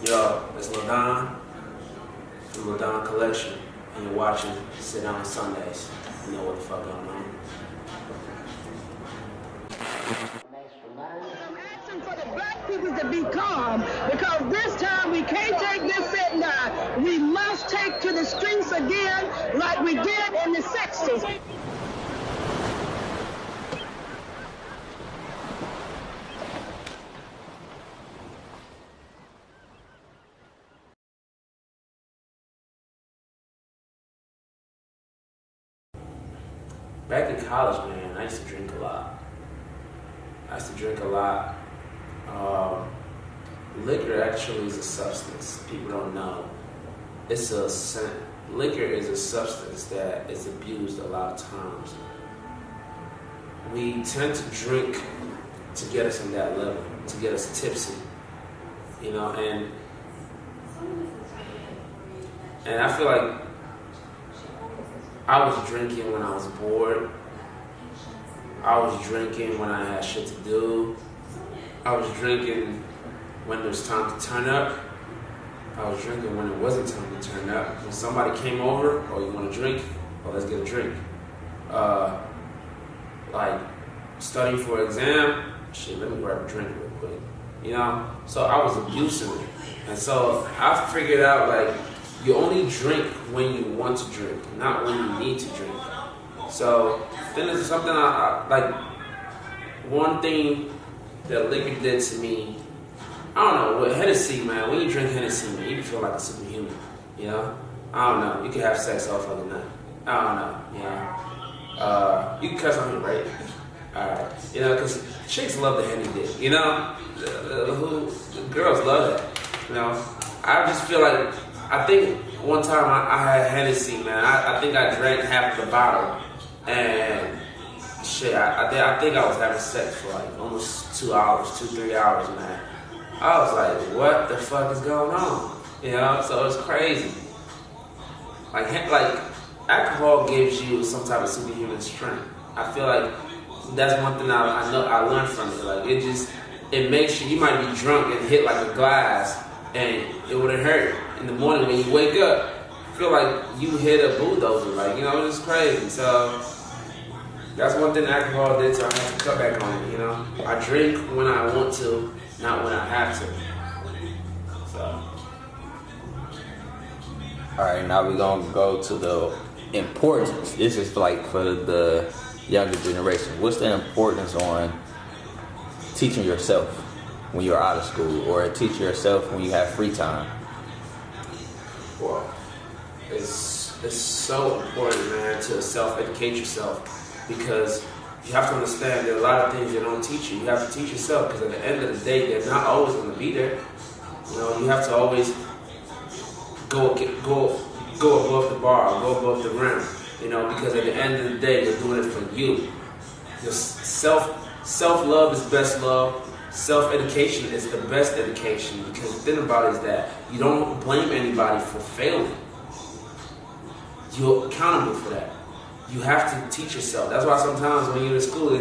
Yo, it's LaDon from LaDon Collection, and you're watching Sit Down Sundays. You know what the fuck going on. For the black people to be calm, because this time we can't take this sitting down. We must take to the streets again like we did in the 60s. Back in college, man, I used to drink a lot. Liquor actually is a substance. People don't know. Liquor is a substance that is abused a lot of times. We tend to drink to get us on that level, to get us tipsy, you know, and I feel like I was drinking when I was bored. I was drinking when I had shit to do. I was drinking when it was time to turn up. I was drinking when it wasn't time to turn up. When somebody came over, oh, you want a drink? Oh, let's get a drink. Like studying for an exam, shit, let me grab a drink real quick. You know? So I was abusing it. And so I figured out, like, you only drink when you want to drink, not when you need to drink. So then there's something I like. One thing that liquor did to me, I don't know, with Hennessy, man, when you drink Hennessy, man, you can feel like a superhuman, you know? I don't know, you can have sex all fucking night. I don't know, you know? You can cuss on me, right? Alright, you know, because chicks love the Henny dick, you know? The girls love that, you know? I just feel like, I think one time I had Hennessy, man. I think I drank half of the bottle, and shit, I think I was having sex for like almost 3 hours, man. I was like, what the fuck is going on? You know, so it's crazy. Like alcohol gives you some type of superhuman strength. I feel like that's one thing I know I learned from it. Like it makes you might be drunk and hit like a glass, and it wouldn't hurt. In the morning when you wake up, you feel like you hit a bulldozer, like, you know, it's just crazy. So that's one thing alcohol did, so I have to cut back on it, you know. I drink when I want to, not when I have to. So. Alright, now we're gonna go to the importance. This is like for the younger generation. What's the importance on teaching yourself when you're out of school, or teaching yourself when you have free time? Well, it's so important, man, to self-educate yourself, because you have to understand there are a lot of things they don't teach you. You have to teach yourself, because at the end of the day, they're not always going to be there. You know, you have to always go above the bar, go above the rim. You know, because at the end of the day, you're doing it for you. Just self-love is best love. Self-education is the best education, because the thing about it is that you don't blame anybody for failing. You're accountable for that. You have to teach yourself. That's why sometimes when you're in school, the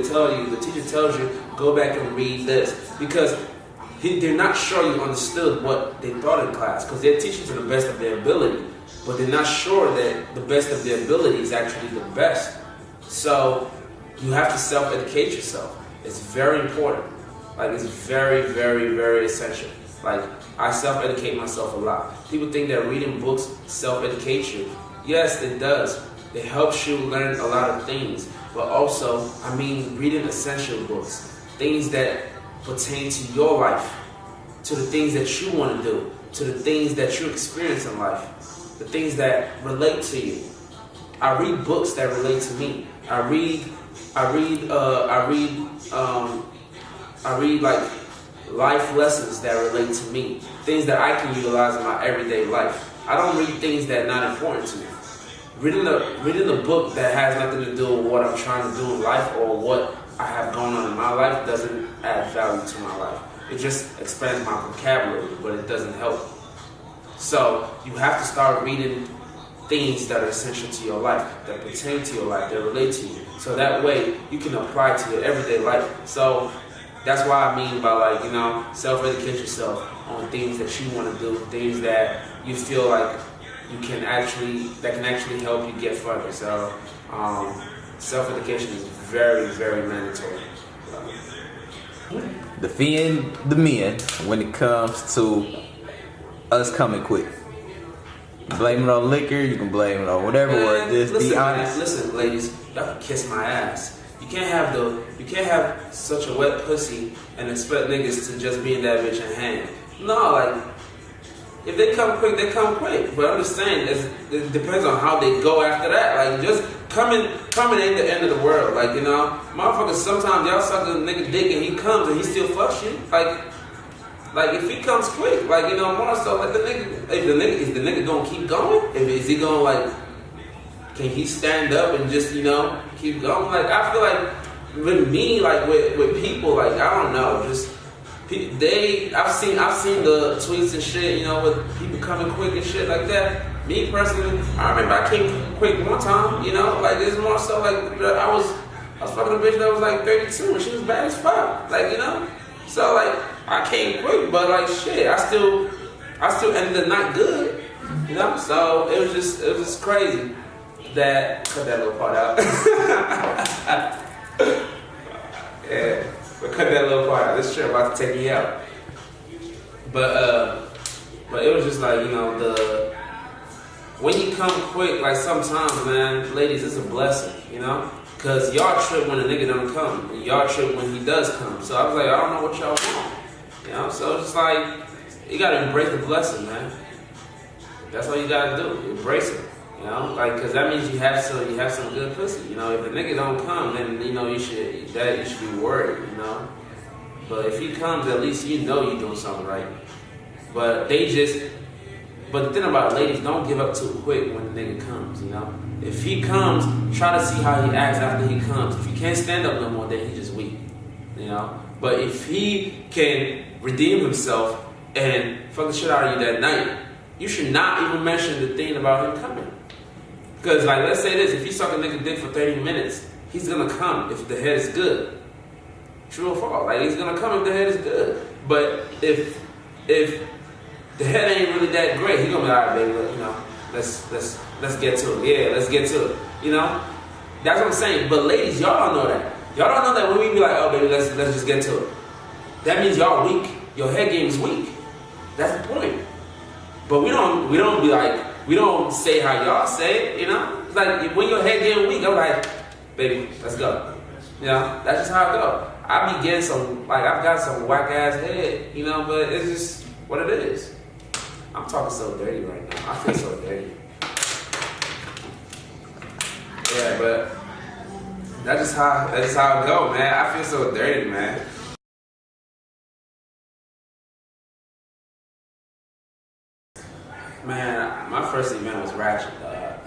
teacher tells you, go back and read this, because they're not sure you understood what they taught in class, because they're teaching to the best of their ability, but they're not sure that the best of their ability is actually the best. So you have to self-educate yourself. It's very important. Like, it's very, very, very essential. Like, I self-educate myself a lot. People think that reading books self-educates you. Yes, it does. It helps you learn a lot of things. But also, I mean, reading essential books. Things that pertain to your life. To the things that you want to do. To the things that you experience in life. The things that relate to you. I read books that relate to me. I read like life lessons that relate to me, things that I can utilize in my everyday life. I don't read things that are not important to me. Reading a book that has nothing to do with what I'm trying to do in life or what I have going on in my life doesn't add value to my life. It just expands my vocabulary, but it doesn't help. So you have to start reading things that are essential to your life, that pertain to your life, that relate to you. So that way you can apply to your everyday life. So that's why I mean by, like, you know, self-educate yourself. on things that you want to do, things that you feel like can actually help you get further. So self-education is very, very mandatory. Defend the men when it comes to us coming quick. Blame it on liquor, you can blame it on whatever, or just be honest. Listen, ladies, y'all can kiss my ass. You can't have such a wet pussy and expect niggas to just be in that bitch and hang. No, like, if they come quick, they come quick. But I'm just saying, it depends on how they go after that. Like, just coming ain't the end of the world. Like, you know, motherfuckers, sometimes y'all suck a nigga dick and he comes and he still fucks you. Like if he comes quick, like, you know, more so, like, is the nigga gonna keep going? Is he gonna, like, can he stand up and just, you know, keep going? Like, I feel like with me, like with people, like, I don't know, just I've seen the tweets and shit, you know, with people coming quick and shit like that. Me personally, I remember I came quick one time, you know, like, it's more so like I was fucking a bitch that was like 32 and she was bad as fuck, like, you know. So, like, I came quick, but, like, shit, I still ended the night good, you know. So it was just crazy that cut that little part out. Yeah, but cut that little part out. This shit about to take me out. But it was just like, you know, when you come quick, like, sometimes, man, ladies, it's a blessing, you know. Cause y'all trip when a nigga don't come, and y'all trip when he does come. So I was like, I don't know what y'all want, you know. So it's just like, you gotta embrace the blessing, man. That's all you gotta do, embrace it, you know. Like, cause that means you have some good pussy, you know. If the nigga don't come, then, you know, you should be worried, you know. But if he comes, at least you know you're doing something right. But the thing about it, ladies, don't give up too quick when the nigga comes, you know. If he comes, try to see how he acts after he comes. If he can't stand up no more, then he just weak, you know. But if he can redeem himself and fuck the shit out of you that night, you should not even mention the thing about him coming. Because, like, let's say this, if you suck a nigga dick for 30 minutes, he's gonna come if the head is good. True or false? Like, he's gonna come if the head is good. But if the head ain't really that great, he gonna be, alright, baby, look, you know, let's get to it. Yeah, let's get to it. You know? That's what I'm saying. But ladies, y'all don't know that. Y'all don't know that when we be like, oh, baby, let's just get to it. That means y'all weak. Your head game is weak. That's the point. But we don't be like, we don't say how y'all say it, you know? It's like, when your head game weak, I'm like, baby, let's go. You know? That's just how it go. I be getting some, like, I've got some whack ass head, you know, but it's just what it is. I'm talking so dirty right now. I feel so dirty. Yeah, but that's just how it go, man. I feel so dirty, man. Man, my first event was ratchet, dog.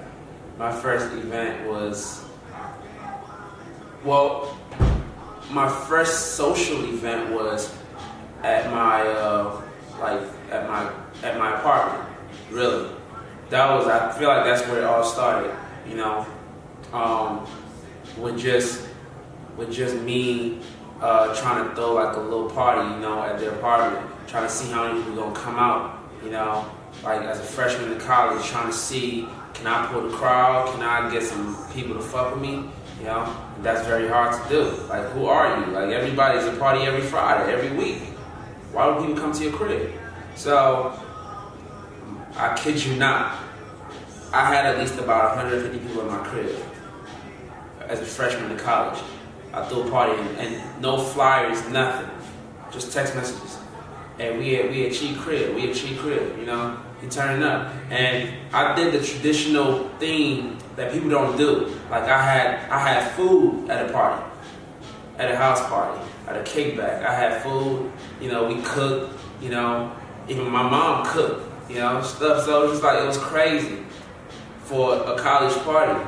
My first event was, well, my first social event was at my at my apartment. Really, I feel like that's where it all started. You know, with just me trying to throw like a little party, you know, at their apartment, trying to see how many people gonna come out. You know, like as a freshman in college, trying to see, can I pull the crowd? Can I get some people to fuck with me? You know, and that's very hard to do. Like, who are you? Like, everybody's a party every Friday, every week. Why do people come to your crib? So, I kid you not, I had at least about 150 people in my crib as a freshman in college. I threw a party and no flyers, nothing, just text messages. And we had cheap crib, you know, he turning up. And I did the traditional thing that people don't do. Like, I had food at a party, at a house party, at a kickback. I had food, you know, we cooked, you know, even my mom cooked, you know, stuff. So it was just like, it was crazy for a college party.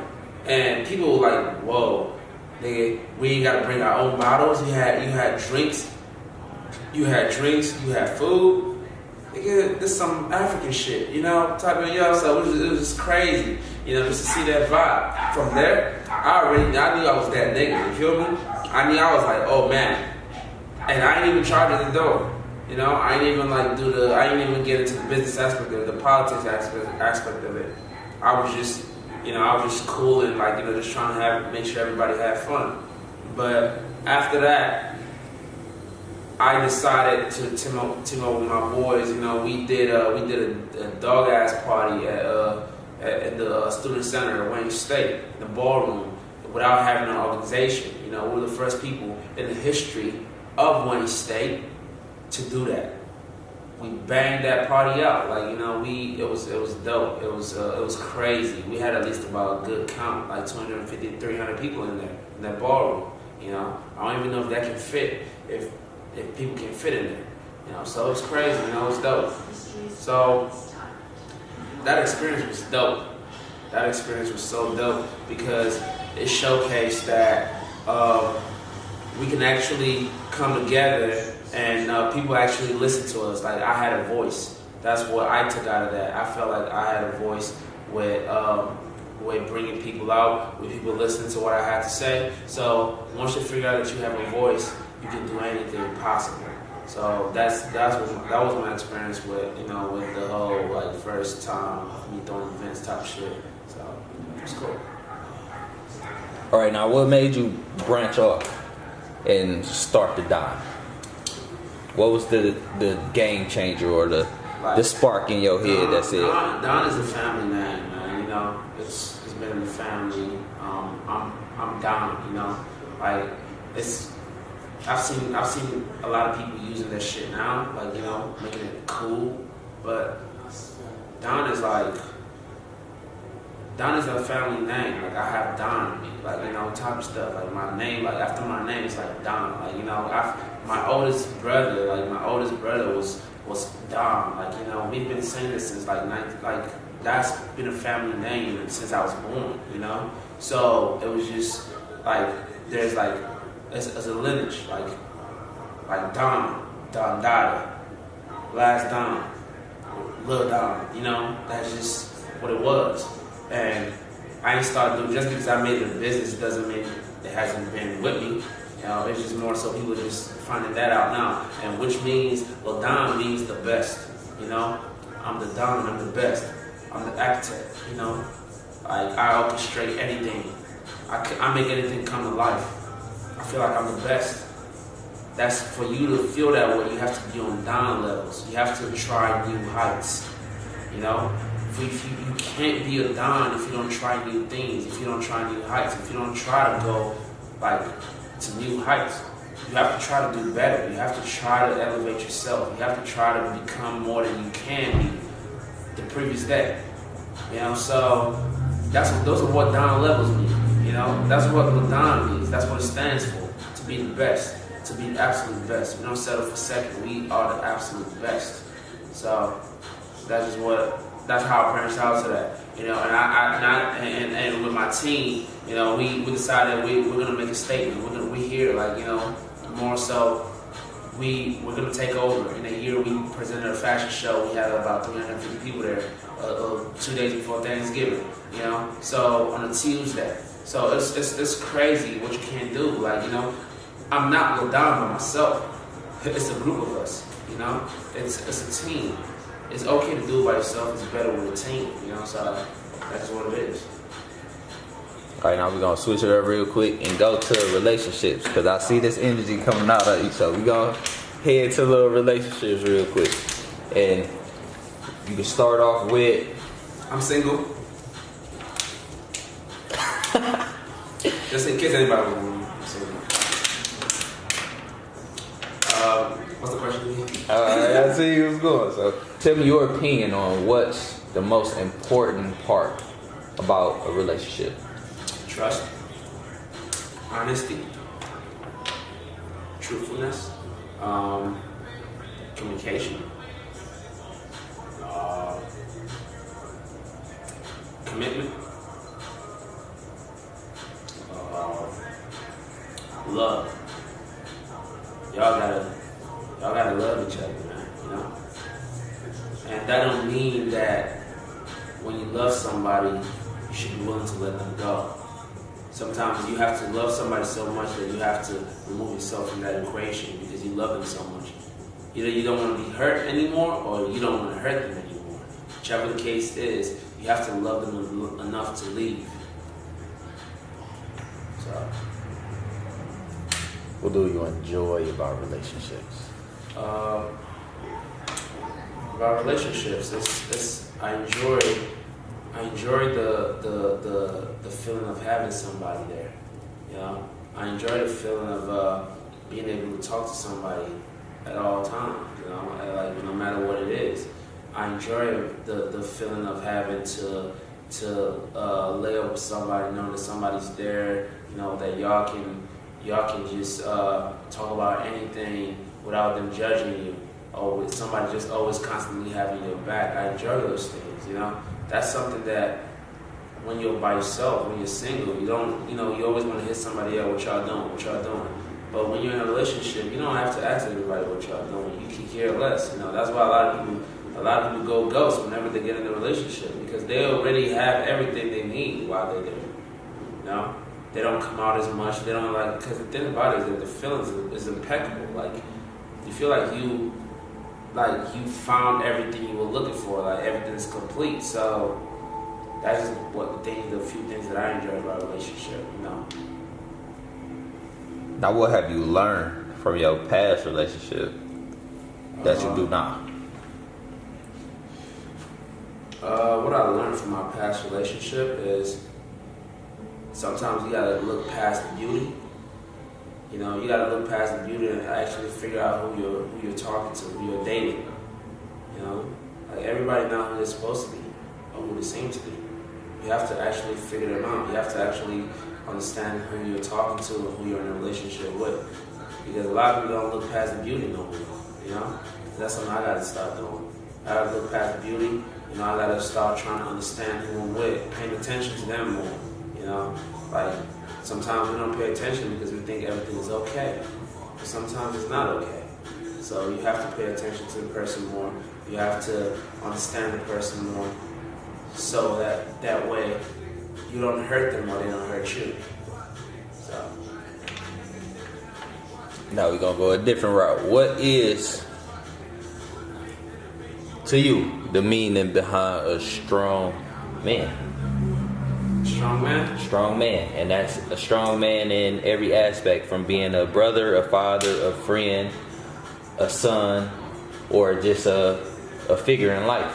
And people were like, whoa, nigga, we ain't gotta bring our own bottles. You had drinks, you had food. Nigga, this some African shit, you know, type of, yo. So it was just crazy, you know, just to see that vibe. From there, I knew I was that nigga, you feel me? I knew I was like, oh man. And I ain't even charging the door. You know, I didn't even I didn't even get into the business aspect of it, the politics aspect of it. I was just, I was just cool and just trying to make sure everybody had fun. But after that, I decided to team up with my boys. We did a dog ass party at the student center at Wayne State, in the ballroom, without having an organization. We were the first people in the history of Wayne State to do that. We banged that party out. It was dope. It was crazy. We had at least about a good count, 250, 300 people in there, in that ballroom. I don't even know if that can fit, if people can fit in there. So it was crazy, it was dope. So that experience was dope. That experience was so dope because it showcased that we can actually come together and people actually listen to us. I had a voice. That's what I took out of that. I felt like I had a voice with bringing people out, with people listening to what I had to say. So once you figure out that you have a voice, you can do anything possible. So that was my experience with with the whole first time of me throwing events type shit. So it was cool. All right, now what made you branch off and start the Don? What was the game changer or the spark in your head that said? Don is a family name, man. It's been in the family. I'm Don. I've seen a lot of people using that shit now, making it cool. But Don is a family name. I have Don in me, type of stuff. My name, after my name is Don. My oldest brother was Don. We've been saying this since that's been a family name since I was born. So it was just there's as a lineage, Don Dada, Last Don, Lil Don, that's just what it was. And I ain't started doing, just because I made it a business doesn't mean it hasn't been with me. It's just more so people are just finding that out now. And which means, Don means the best, I'm the Don, I'm the best. I'm the architect, I orchestrate anything. I make anything come to life. I feel like I'm the best. That's for you to feel that way. You have to be on Don levels. You have to try new heights. You can't be a Don if you don't try new things. If you don't try new heights. If you don't try to go to new heights. You have to try to do better. You have to try to elevate yourself. You have to try to become more than you can be the previous day. So those are what Don levels mean. That's what Don means. That's what it stands for. To be the best. To be the absolute best. We don't settle for second. We are the absolute best. So that's how I branched out to that. And with my team, we decided we're gonna make a statement. We're here, more so. We're gonna take over. In a year, we presented a fashion show. We had about 350 people there. 2 days before Thanksgiving. So on a Tuesday. So it's crazy what you can do. I'm not Lil Don by myself. It's a group of us. It's a team. It's okay to do it by yourself. It's better with a team. So that's what it is. All right, now we're gonna switch it up real quick and go to relationships because I see this energy coming out of you. So we're gonna head to little relationships real quick, and you can start off with. I'm single. Just in case anybody was wondering, I'm single. What's the question again? I see you was going. So tell me your opinion on what's the most important part about a relationship. Trust, honesty, truthfulness, communication, commitment, love. Y'all gotta love each other, man. And that don't mean that when you love somebody, you should be willing to let them go. Sometimes you have to love somebody so much that you have to remove yourself from that equation because you love them so much. Either you don't want to be hurt anymore, or you don't want to hurt them anymore. Whichever the case is, you have to love them enough to leave. So, What do you enjoy about relationships? about relationships, it's I enjoy the feeling of having somebody there. You know, I enjoy the feeling of being able to talk to somebody at all times. You know, like no matter what it is. I enjoy the feeling of having to lay up with somebody, knowing that somebody's there. You know, that y'all can just talk about anything without them judging you, or with somebody just always constantly having your back. I enjoy those things. You know, that's something that when you're by yourself, when you're single, you don't, you always want to hit somebody up, what y'all doing. But when you're in a relationship, you don't have to ask everybody what y'all doing. You can care less. You know, that's why a lot of people go ghost whenever they get in a relationship, because they already have everything they need while they're there. You know, they don't come out as much. They don't because the thing about it is that the feelings is impeccable. Like, you feel like you found everything you were looking for. Like, everything's complete. So that's just the few things that I enjoy about a relationship. You know. Now, what have you learned from your past relationship that you do now? What I learned from my past relationship is sometimes you gotta look past the beauty. You know, you gotta look past the beauty and actually figure out who you're talking to, who you're dating. You know, like everybody not who they're supposed to be or who they seem to be. You have to actually figure them out. You have to actually understand who you're talking to and who you're in a relationship with. Because a lot of people don't look past the beauty no more. You know, that's something I gotta start doing. I gotta look past the beauty. You know, I gotta start trying to understand who I'm with, paying attention to them more. You know, like sometimes we don't pay attention because we think everything is okay, but sometimes it's not okay. So you have to pay attention to the person more. You have to understand the person more, so that way you don't hurt them or they don't hurt you. So Now we're gonna go a different route. What is, to you, the meaning behind a strong man? strong man. Strong man, and that's a strong man in every aspect, from being a brother, a father, a friend, a son, or just a figure in life.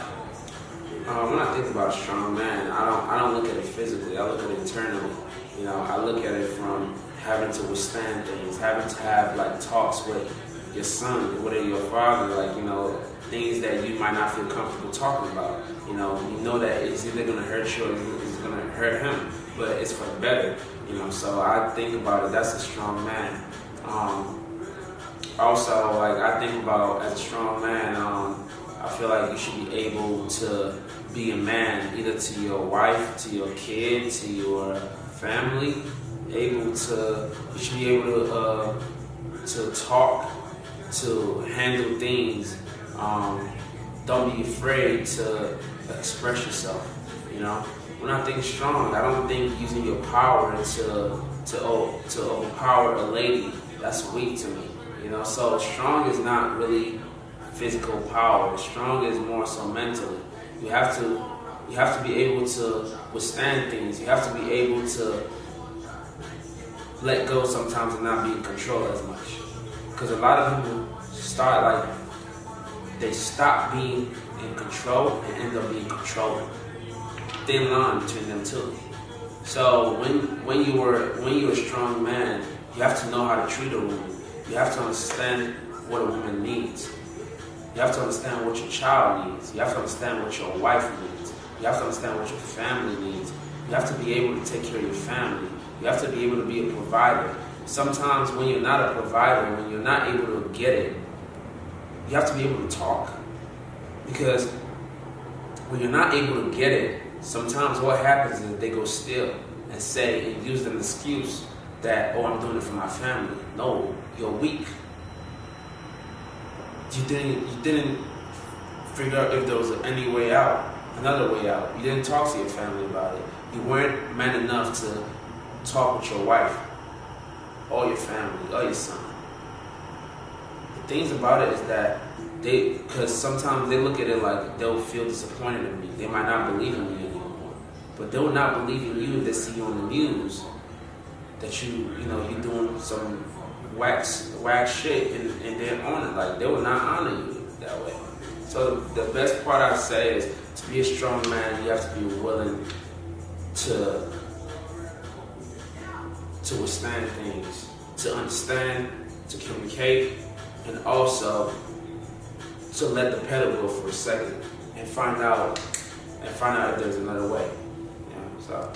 When I think about a strong man, I don't look at it physically. I look at it internally. You know, I look at it from having to withstand things, having to have like talks with your son, with your father, like, you know, things that you might not feel comfortable talking about. You know that it's either gonna hurt you or it's gonna hurt him, but it's for the better. You know, so I think about it. That's a strong man. Also, like, I think about as a strong man, I feel like you should be able to be a man either to your wife, to your kid, to your family. You should be able to talk, to handle things. Don't be afraid to express yourself. You know, when I think strong, I don't think using your power to overpower a lady. That's weak to me. You know, so strong is not really physical power. Strong is more so mentally. You have to be able to withstand things. You have to be able to let go sometimes and not be in control as much. Because a lot of people they stop being in control and end up being controlling. Thin line between them two. So when you're a strong man, you have to know how to treat a woman. You have to understand what a woman needs. You have to understand what your child needs. You have to understand what your wife needs. You have to understand what your family needs. You have to be able to take care of your family. You have to be able to be a provider. Sometimes when you're not a provider, when you're not able to get it, you have to be able to talk. Because when you're not able to get it, sometimes what happens is they go still and say and use an excuse that, oh, I'm doing it for my family. No, you're weak. You didn't figure out if there was any way out, another way out. You didn't talk to your family about it. You weren't man enough to talk with your wife or your family or your son. The things about it is that because sometimes they look at it like they'll feel disappointed in me. They might not believe in me anymore, but they'll not believe in you if they see you on the news that you're doing some wax shit and they're on it. Like, they will not honor you that way. So the best part I say is, to be a strong man, you have to be willing to withstand things, to understand, to communicate, and also to let the pedal go for a second and find out if there's another way. So